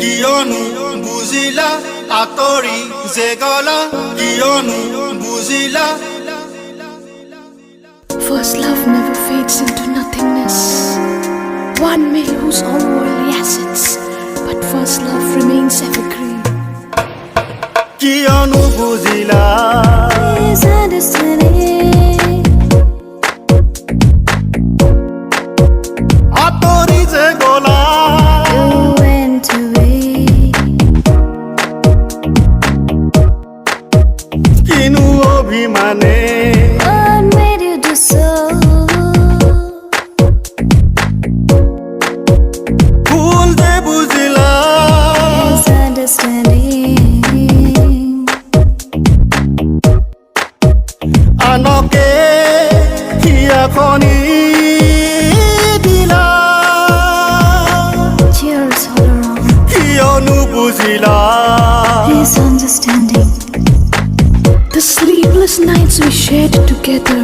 Kionu buzila atori zegala Kionu buzila. First love never fades into nothingness. One may lose all worldly assets, but first love remains evergreen. Kionu buzila Is a destiny. atori zegala You went away. Kinu obhimane What made you do so? Bhul je buzila Misunderstanding. anoke kiakhoni dila Tears all around. Kionu buzila Misunderstanding. The sleepless nights we shared together,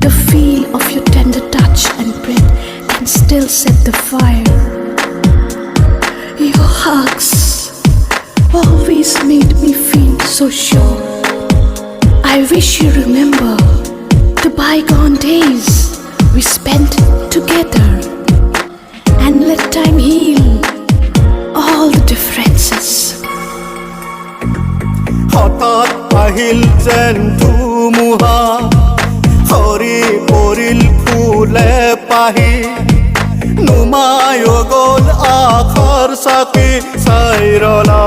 the feel of your tender touch and breath can still set the fire. Your hugs always made me feel so sure. I wish you remember the bygone days we spent together, and let time heal all the differences. হঠাৎ আহিল যেন ধুমুহা সৰি পৰিল ফুলে পাহি নুমায় গ'ল আশাৰ চাকি চাই ৰলা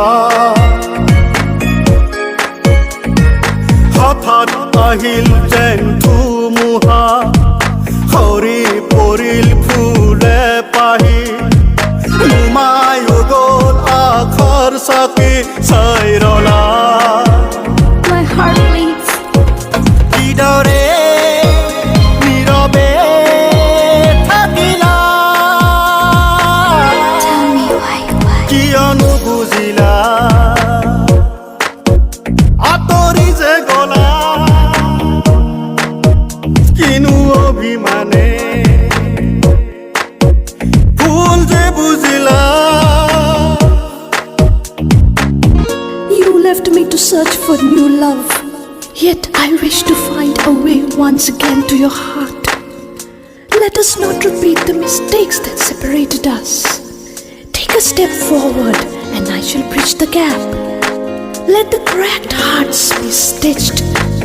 হঠাৎ আহিল যেন ধুমুহা সৰি পৰিল ফুলে পাহি নুমায় গ'ল আশাৰ চাকি চাই ৰলা My heart bleeds. কিদৰে নীৰৱে থাকিলা Tell me why. কিয়নো বুজিলা আঁতৰি যে গলা কিনো অভিমানে ভুল যে বুজিলা You left me to search for new love, yet I wish to find a way once again to your heart. Let us not repeat the mistakes that separated us. Take a step forward and I shall bridge the gap. Let the cracked hearts be stitched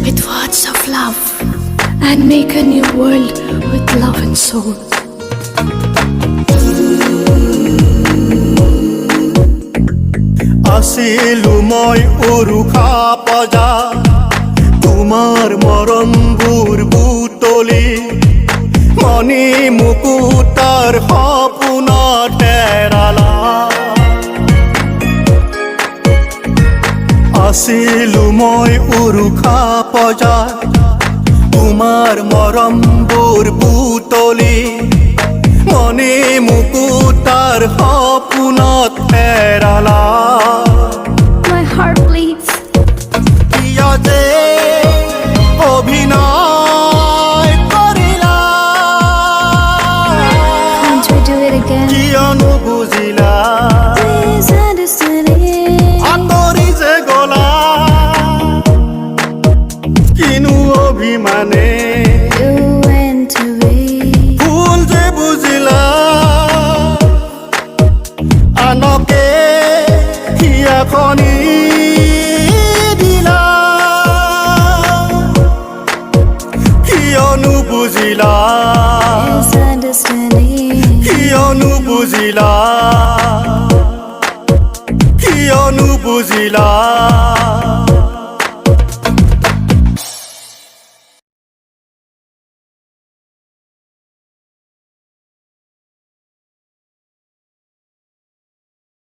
with words of love and make a new world with love and soul. আছিলো মই উৰুখা পজা তোমাৰ মৰমবোৰ বুটলি মণি মুকুতাৰ সপোনত হেৰালা আছিলো মই উৰুখা পজা তোমাৰ মৰমবোৰ বুটলি মণি মুকুতাৰ সপোনত হেৰালা My heart bleeds. কিয় যে অভিনয় কৰিলা Can't we do it again? কিয়নো বুজিলা Misunderstanding. আঁতৰি যে গলা কিনো অভিমানে You went away. ভুল যে বুজিলা আনকে হিয়াখনি দিলা কিয়নো বুজিলা Misunderstanding. কিয়নো বুজিলা কিয়নো বুজিলা